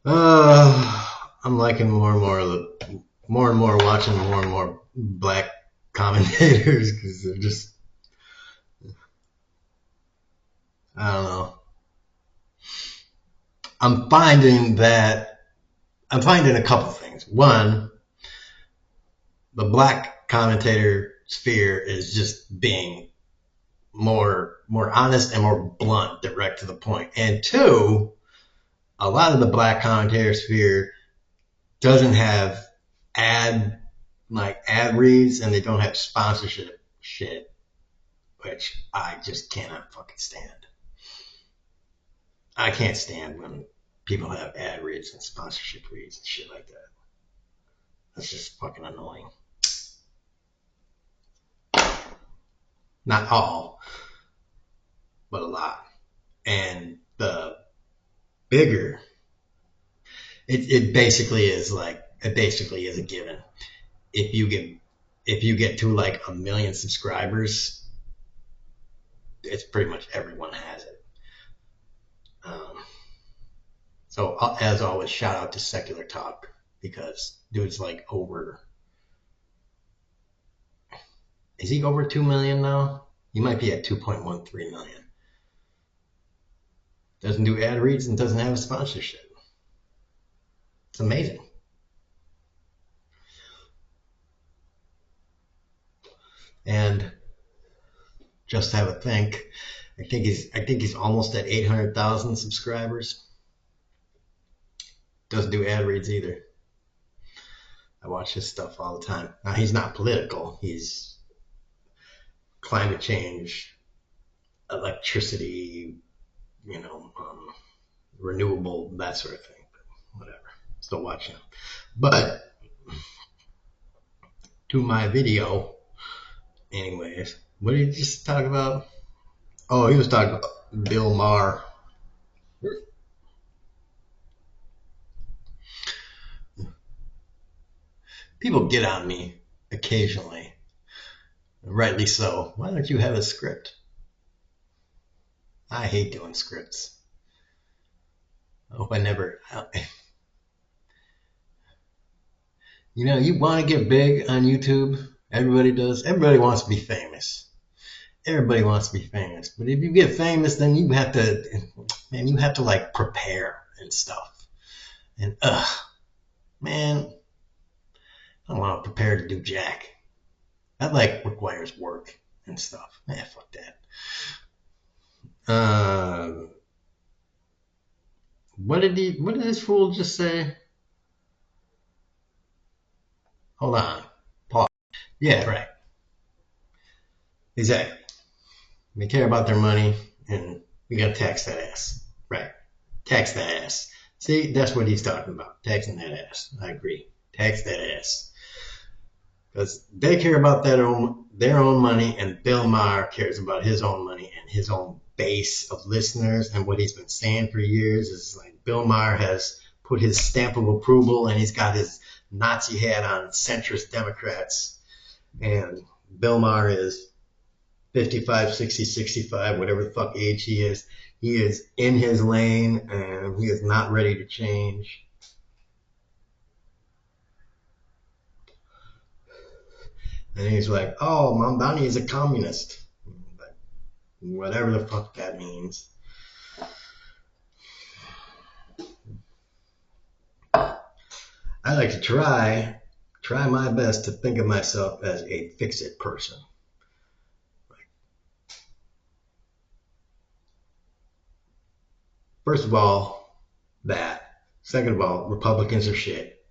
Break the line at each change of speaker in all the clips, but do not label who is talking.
I'm liking more and more watching more and more black commentators because they're just, I don't know. I'm finding that I'm finding a couple things. One, the black commentator sphere is just being more honest and more blunt, direct to the point. And two, a lot of the black commentator sphere doesn't have ad ad reads and they don't have sponsorship shit, which I just cannot fucking stand. I can't stand when people have ad reads and sponsorship reads and shit like that. That's just fucking annoying. Not all, but a lot. And the bigger, it basically is a given. If you get if you get to like 1 million subscribers, it's pretty much everyone has it. Um, so as always, shout out to Secular Talk because dude's like over. Is he over 2 million now? He might be at 2.13 million. Doesn't do ad reads and doesn't have a sponsorship. It's amazing. And just have a think. I think he's almost at 800,000 subscribers. Doesn't do ad reads either. I watch his stuff all the time. Now he's not political. He's climate change, electricity, you know, renewable, that sort of thing. But whatever. Still watching him. But to my video, anyways. What did he just talk about? Oh, he was talking about Bill Maher. People get on me occasionally, rightly so. Why don't you have a script? I hate doing scripts. I hope I never. You want to get big on YouTube. Everybody does. Everybody wants to be famous. Everybody wants to be famous. But if you get famous, then you have to like prepare and stuff. And man, I don't want to prepare to do jack. That like requires work and stuff. Fuck that. Uh, What did this fool just say? Hold on. Pause. Yeah, right. Exactly. They care about their money, and we gotta tax that ass. Right. Tax that ass. See, that's what he's talking about. Taxing that ass. I agree. Tax that ass. Because they care about their own money, and Bill Maher cares about his own money and his own base of listeners. And what he's been saying for years is like Bill Maher has put his stamp of approval, and he's got his Nazi hat on centrist Democrats. And Bill Maher is 55, 60, 65, whatever the fuck age he is. He is in his lane, and he is not ready to change. And he's like, "Oh, Mamdani is a communist." But whatever the fuck that means. I like to try my best to think of myself as a fix-it person. First of all, that. Second of all, Republicans are shit.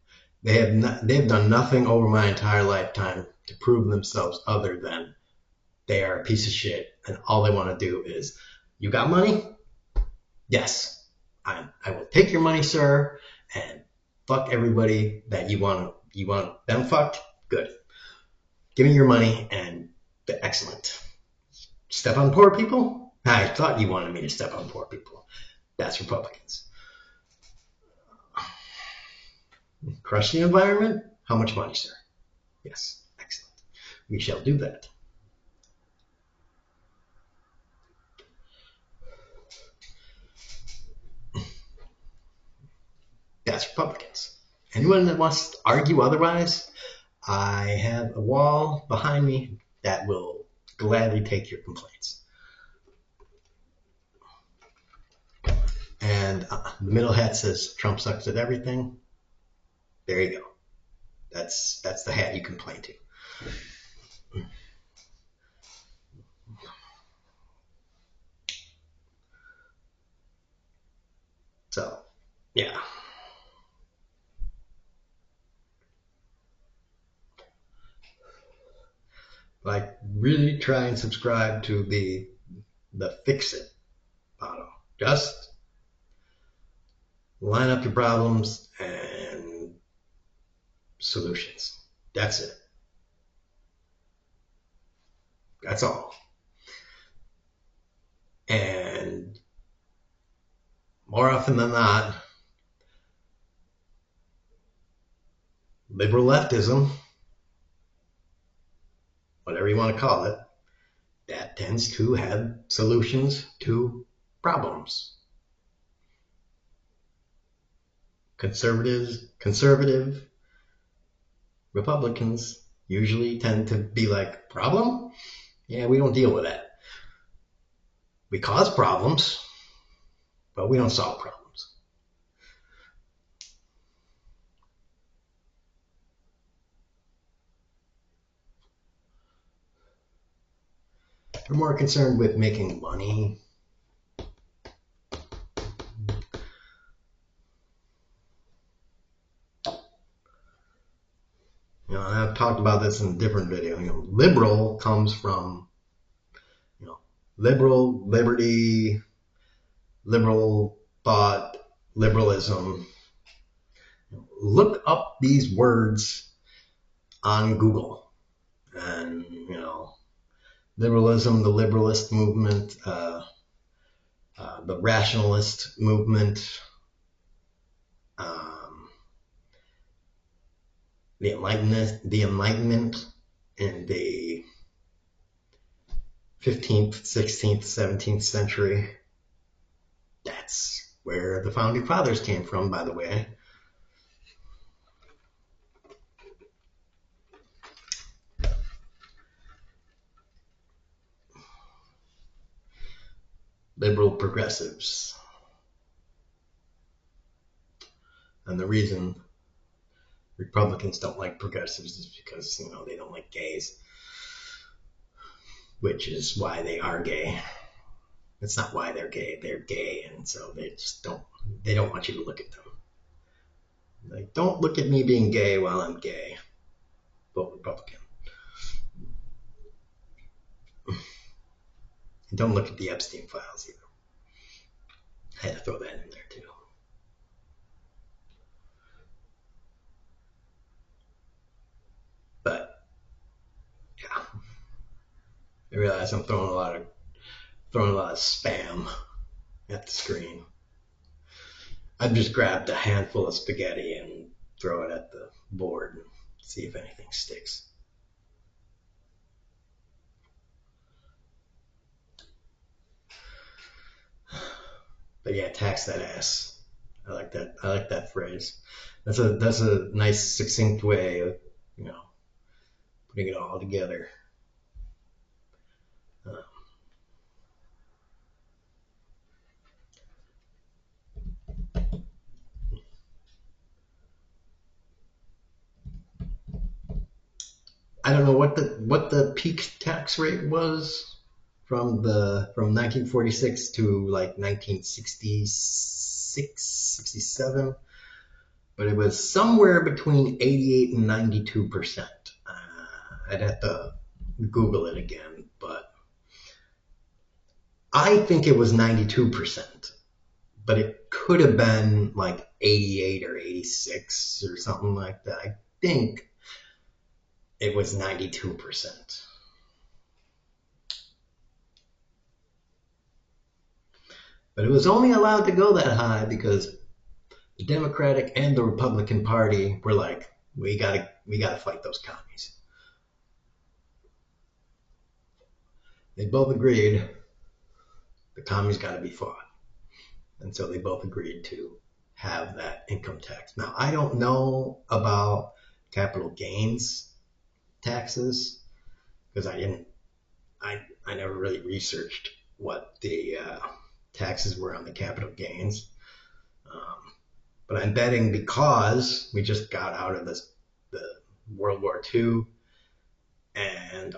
They've done nothing over my entire lifetime to prove themselves other than they are a piece of shit, and all they want to do is, you got money? Yes, I will take your money, sir, and fuck everybody that you want them fucked. Good. Give me your money and excellent. Step on poor people? I thought you wanted me to step on poor people. That's Republicans. Crush the environment? How much money, sir? Yes, excellent. We shall do that. That's Republicans. Anyone that wants to argue otherwise, I have a wall behind me that will gladly take your complaints. And the middle hat says Trump sucks at everything. There you go. That's the hat you complain to. So, yeah. Like, really try and subscribe to the fix it motto. Just line up your problems and solutions. That's it. That's all. And more often than not, liberal leftism, whatever you want to call it, that tends to have solutions to problems. Conservative Republicans usually tend to be like, problem? Yeah, we don't deal with that. We cause problems, but we don't solve problems. We're more concerned with making money. And I've talked about this in a different video. Liberal comes from, liberal, liberty, liberal thought, liberalism. Look up these words on Google. And, liberalism, the liberalist movement, the rationalist movement, the Enlightenment in the 15th, 16th, 17th century. That's where the founding fathers came from, by the way. Liberal progressives. And the reason Republicans don't like progressives is because, they don't like gays. Which is why they are gay. It's not why they're gay, and so they don't want you to look at them. Like, don't look at me being gay while I'm gay. Vote Republican. And don't look at the Epstein files either. I had to throw that in there too. But yeah, I realize I'm throwing a lot of spam at the screen. I've just grabbed a handful of spaghetti and throw it at the board and see if anything sticks. But yeah, tax that ass. I like that phrase. That's a nice succinct way of, putting it all together. I don't know what the peak tax rate was from 1946 to like 1966, 67, but it was somewhere between 88 and 92%. I'd have to Google it again, but I think it was 92%, but it could have been like 88 or 86 or something like that. I think it was 92%. But it was only allowed to go that high because the Democratic and the Republican Party were like, we gotta fight those commies. They both agreed the commies gotta be fought. And so they both agreed to have that income tax. Now, I don't know about capital gains taxes because I never really researched what the taxes were on the capital gains. But I'm betting because we just got out of the World War II, and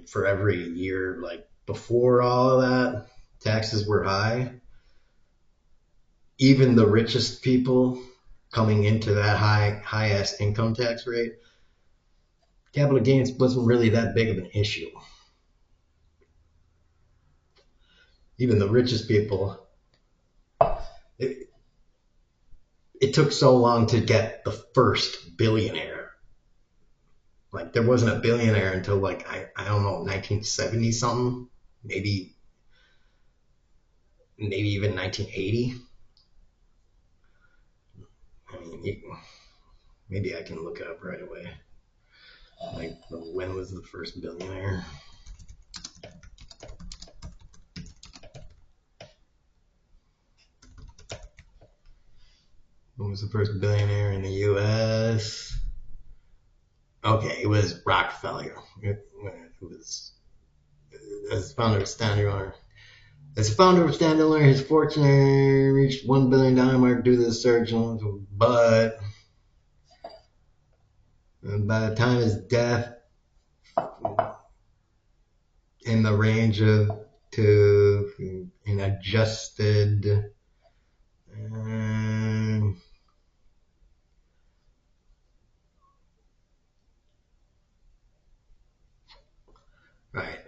for every year like before all of that, taxes were high. Even the richest people coming into that high ass income tax rate, capital gains wasn't really that big of an issue. Even the richest people, it, it took so long to get the first billionaire. Like there wasn't a billionaire until like I don't know 1970 something, maybe even 1980. I mean, maybe I can look it up right away. Like when was the first billionaire? When was the first billionaire in the U.S.? Okay, it was Rockefeller. It was as founder of Standard Oil. As a founder of Standard Oil, his fortune reached $1 billion mark due to the surge, but by the time of his death, in the range of to an adjusted right.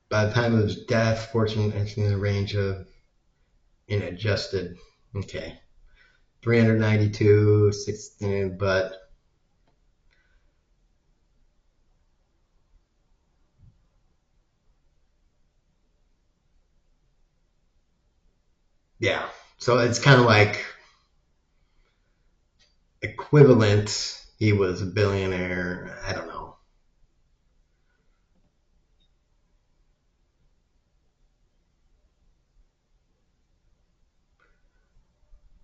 By the time of his death, fortune is in the range of an adjusted, okay, 392, 16, but yeah. So it's kind of like equivalent. He was a billionaire. I don't know.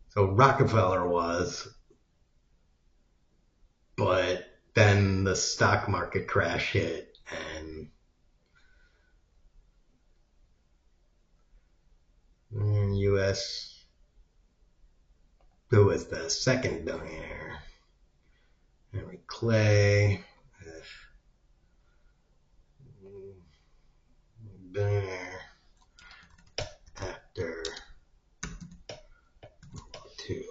So Rockefeller was, but then the stock market crash hit, and U.S. who was the second billionaire? Henry Clay, billionaire after World War II.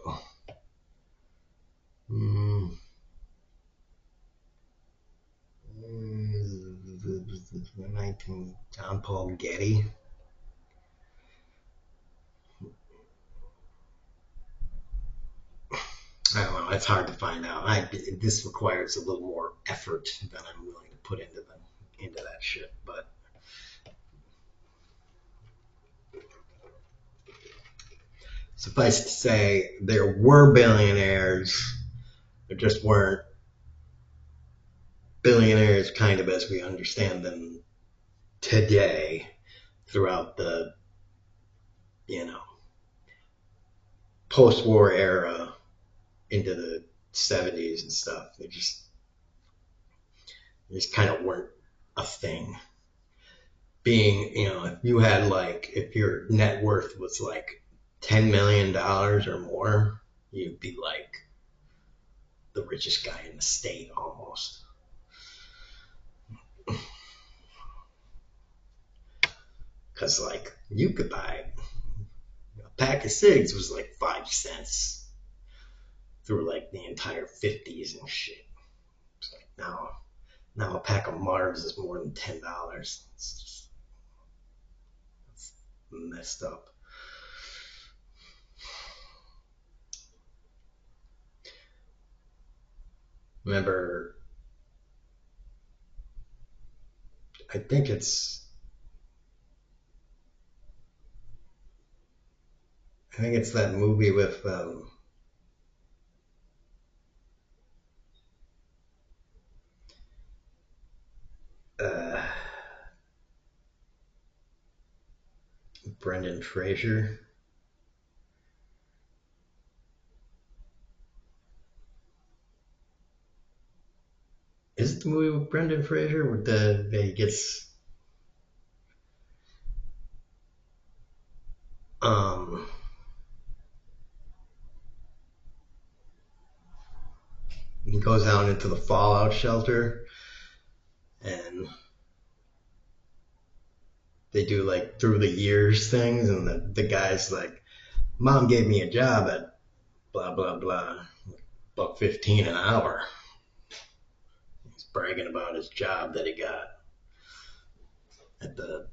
19 John Paul Getty. I don't know. It's hard to find out. This requires a little more effort than I'm willing to put into that shit. But suffice to say, there were billionaires. There just weren't billionaires kind of as we understand them today throughout the, you know, post-war era into the 70s and stuff. They just kind of weren't a thing. Being, if your net worth was like $10 million or more, you'd be like the richest guy in the state almost. Because, like, you could buy a pack of cigs was like 5 cents through like the entire 50s and shit. It's like now a pack of Mars is more than $10. It's messed up. Remember, I think it's that movie with Brendan Fraser. Is it the movie with Brendan Fraser where he gets he goes out into the fallout shelter and they do like through the years things, and the guy's like, Mom gave me a job at blah blah blah, $1.15 an hour. He's bragging about his job that he got at the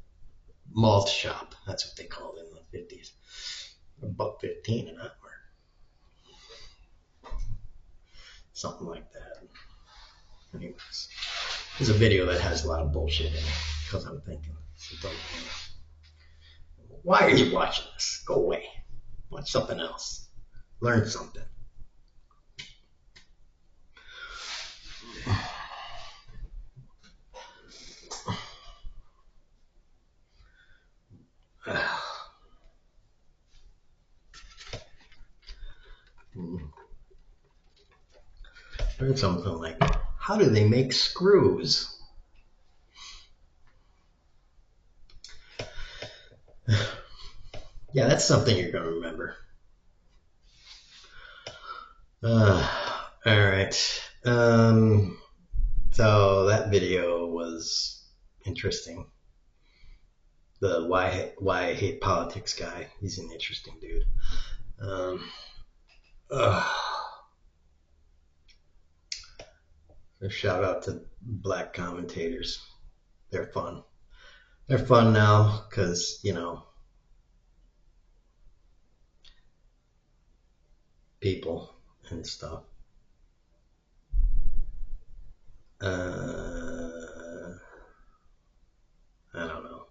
malt shop. That's what they called it in the 50s. $1.15 an hour. Something like that. Anyways, there's a video that has a lot of bullshit in it because I'm thinking, why are you watching this? Go away. Watch something else. Learn something. Learn something like, how do they make screws? Yeah, that's something you're going to remember. All right. So that video was interesting. The why I hate politics guy. He's an interesting dude. So shout out to black commentators. They're fun. They're fun now because, you know, people and stuff. I don't know.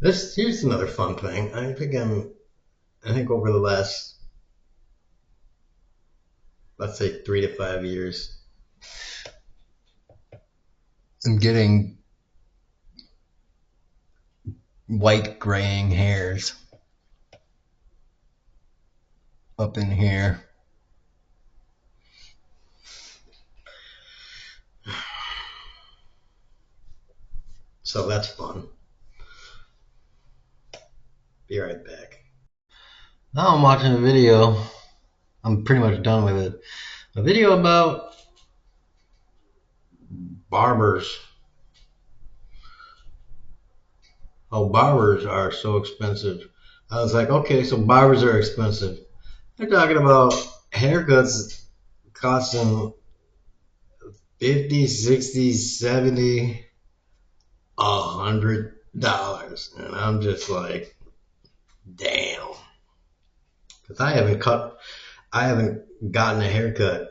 Here's another fun thing. I think over the last, let's say 3 to 5 years, I'm getting white graying hairs up in here. So that's fun. Be right back. Now I'm watching a video. I'm pretty much done with it. A video about barbers. Oh, barbers are so expensive. I was like, okay, so barbers are expensive. They're talking about haircuts costing $50, $60, $70, $100. And I'm just like, damn. Because I haven't gotten a haircut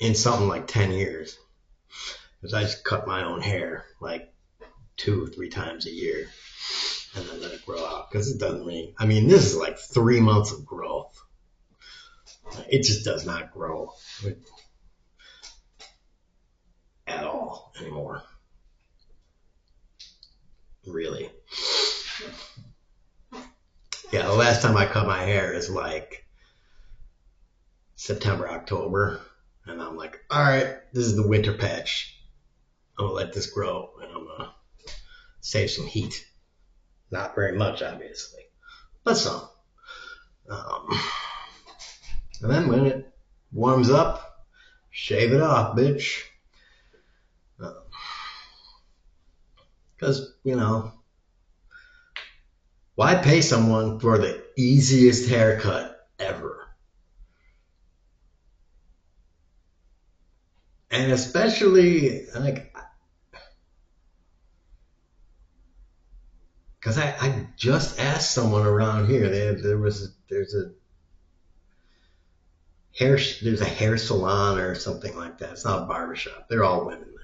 in something like 10 years. Because I just cut my own hair like 2 or 3 times a year and then let it grow out. Because it doesn't really, I mean, this is like 3 months of growth. It just does not grow at all anymore. Really. Yeah, the last time I cut my hair is like September, October. And I'm like, all right, this is the winter patch. I'm going to let this grow and I'm going to save some heat. Not very much, obviously, but some. And then when it warms up, shave it off, bitch. Because, you know, why pay someone for the easiest haircut ever? And especially, like, because I just asked someone around here. There's a hair salon or something like that. It's not a barbershop. They're all women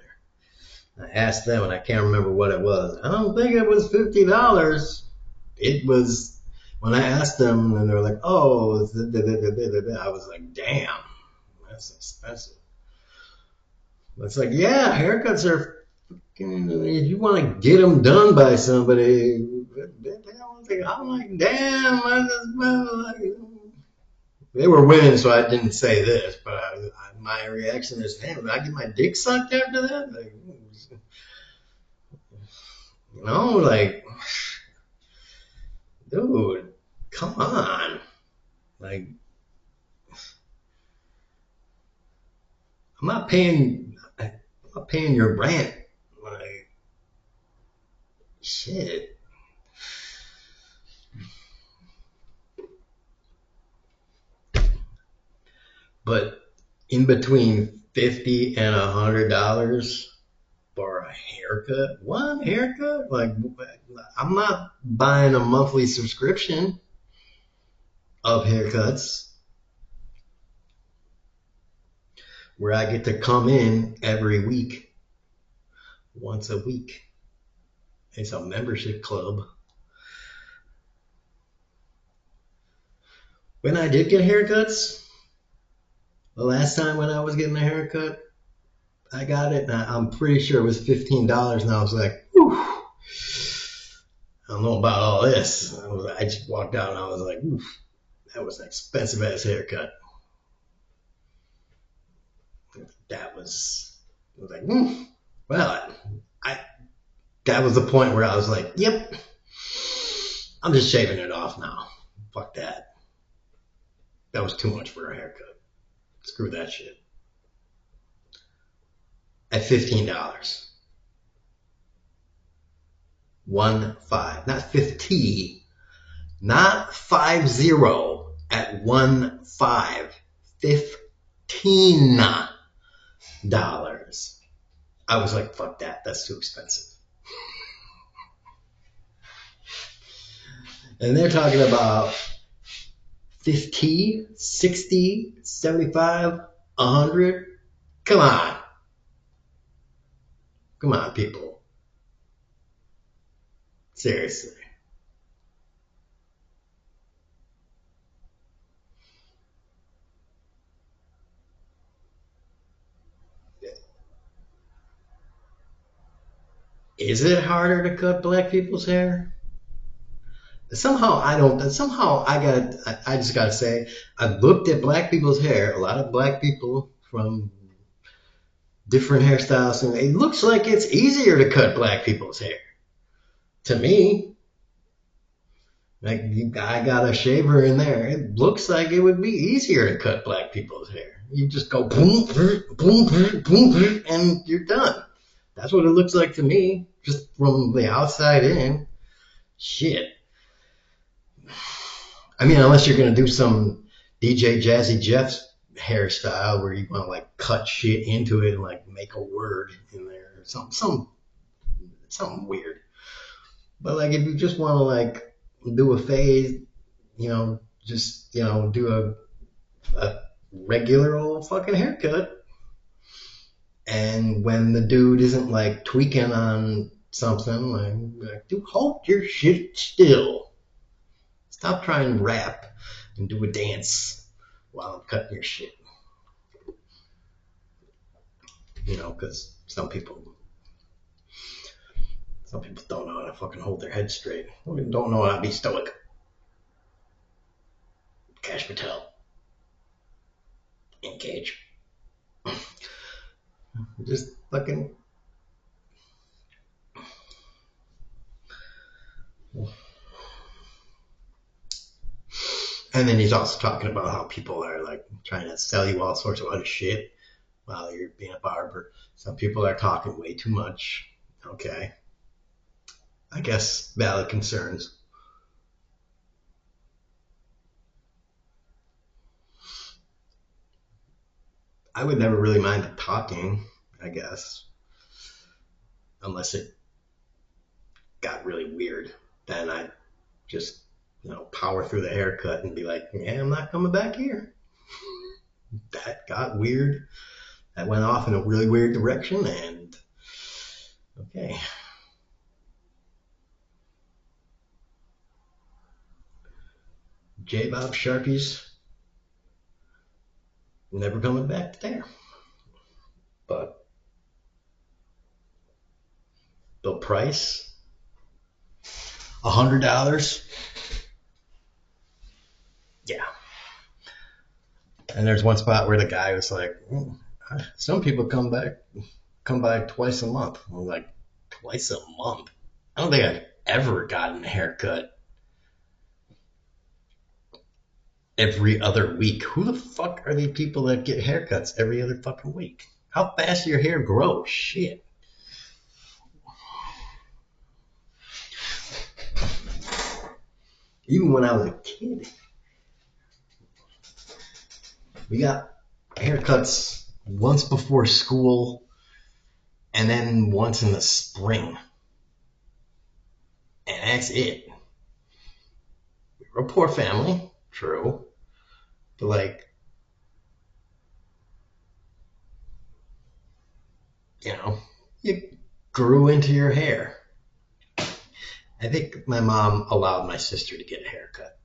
there. I asked them, and I can't remember what it was. I don't think it was $50. It was, when I asked them, and they were like, oh, I was like, damn, that's expensive. It's like, yeah, haircuts are if you want to get them done by somebody, I'm like, damn. They were women, so I didn't say this, but my reaction is, damn, did I get my dick sucked after that? Like, like, dude, come on. Like, I'm not paying your rent. Like, shit. But in between $50 and $100 for a haircut, one haircut? Like, I'm not buying a monthly subscription of haircuts where I get to come in every week, once a week. It's a membership club. When I did get haircuts, the last time when I was getting a haircut, I got it, and I'm pretty sure it was $15, and I was like, whew, I don't know about all this. I just walked out, and I was like, oof, that was an expensive ass haircut. That was, I was like, well, that was the point where I was like, yep, I'm just shaving it off now. Fuck that. That was too much for a haircut. Screw that shit. At $15. 1-5. Not 50. Not 50. At 1-5. $15. I was like, fuck that. That's too expensive. And they're talking about 50, 60, 75, 100. Come on. Come on, people. Seriously. Is it harder to cut black people's hair? Somehow I don't. Somehow I just gotta say, I've looked at black people's hair. A lot of black people from different hairstyles, and it looks like it's easier to cut black people's hair. To me, like I got a shaver in there. It looks like it would be easier to cut black people's hair. You just go boom, boom, boom, boom, and you're done. That's what it looks like to me, just from the outside in. Shit. I mean, unless you're gonna do some DJ Jazzy Jeff's hairstyle where you want to like cut shit into it and like make a word in there or something weird. But like if you just want to like do a fade, just do a regular old fucking haircut, and when the dude isn't like tweaking on something, like dude, hold your shit still. Stop trying to rap and do a dance while I'm cutting your shit. Because some people don't know how to fucking hold their head straight. Don't know how to be stoic. Cash Patel. Engage. Just fucking. And then he's also talking about how people are like trying to sell you all sorts of other shit while you're being a barber. Some people are talking way too much. Okay. I guess valid concerns. I would never really mind the talking, I guess, unless it got really weird. Then I'd just, power through the haircut and be like, yeah, I'm not coming back here. That got weird. That went off in a really weird direction, and okay. J Bob Sharpies, never coming back there. But the price, $100. Yeah. And there's one spot where the guy was like, some people come by twice a month. I'm like, twice a month? I don't think I've ever gotten a haircut every other week. Who the fuck are these people that get haircuts every other fucking week? How fast your hair grows? Shit. Even when I was a kid, we got haircuts once before school and then once in the spring. And that's it. We were a poor family, true. But like, you grew into your hair. I think my mom allowed my sister to get a haircut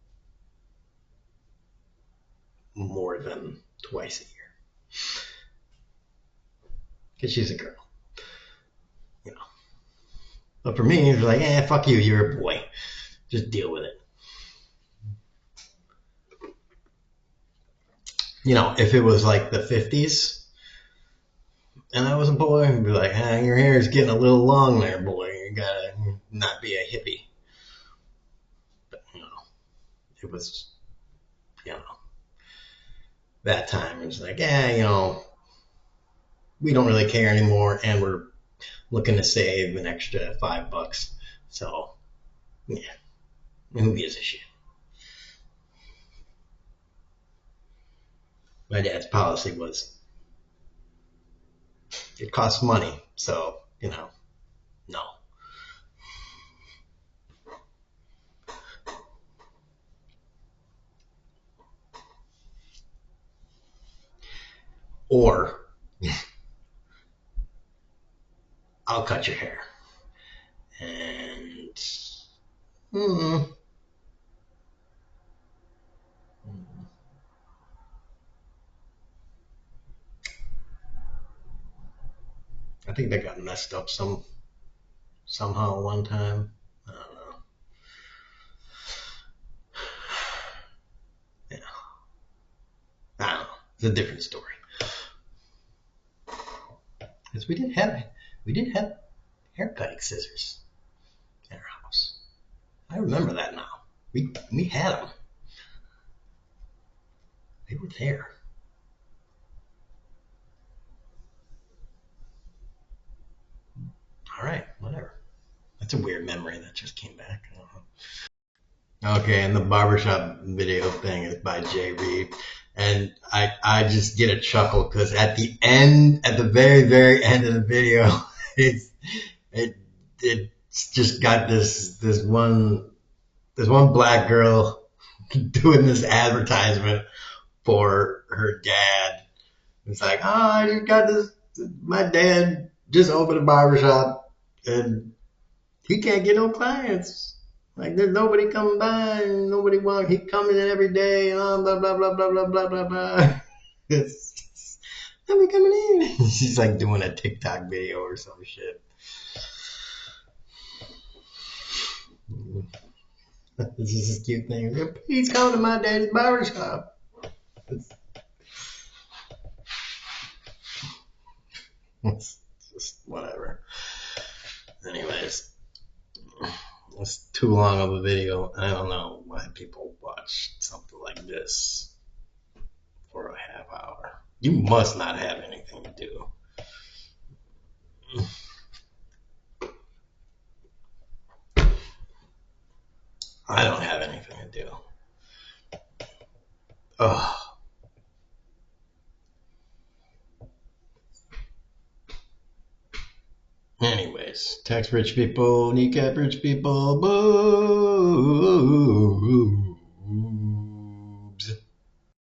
more than twice a year. Because she's a girl. But for me, it's like, fuck you, you're a boy. Just deal with it. If it was like the 50s and I was a boy, I'd be like, your hair is getting a little long there, boy. You gotta not be a hippie. But, it was, that time. It was like, we don't really care anymore and we're looking to save an extra $5. So, yeah, who gives a shit? My dad's policy was, it costs money, so, no. Or, I'll cut your hair. And, I think they got messed up somehow one time. I don't know. Yeah. I don't know. It's a different story. Because we did have hair cutting scissors in our house. I remember that now. We had them. They were there. All right, whatever. That's a weird memory that just came back. I don't know. Okay, and the barbershop video thing is by Jay Reed. And I just get a chuckle because at the very, very end of the video, it's just got this one black girl doing this advertisement for her dad. It's like, I just got this. My dad just opened a barbershop and he can't get no clients. Like there's nobody coming by and nobody He comes in every day and blah blah blah blah blah blah blah blah. It's just, nobody coming in. She's like doing a TikTok video or some shit. It's just a cute thing. Please come to my daddy's barbershop. It's just whatever. Anyways, it's too long of a video. I don't know why people watch something like this for a half hour. You must not have anything to do. I don't have anything to do. Ugh. Anyways, tax rich people, kneecap rich people, boo.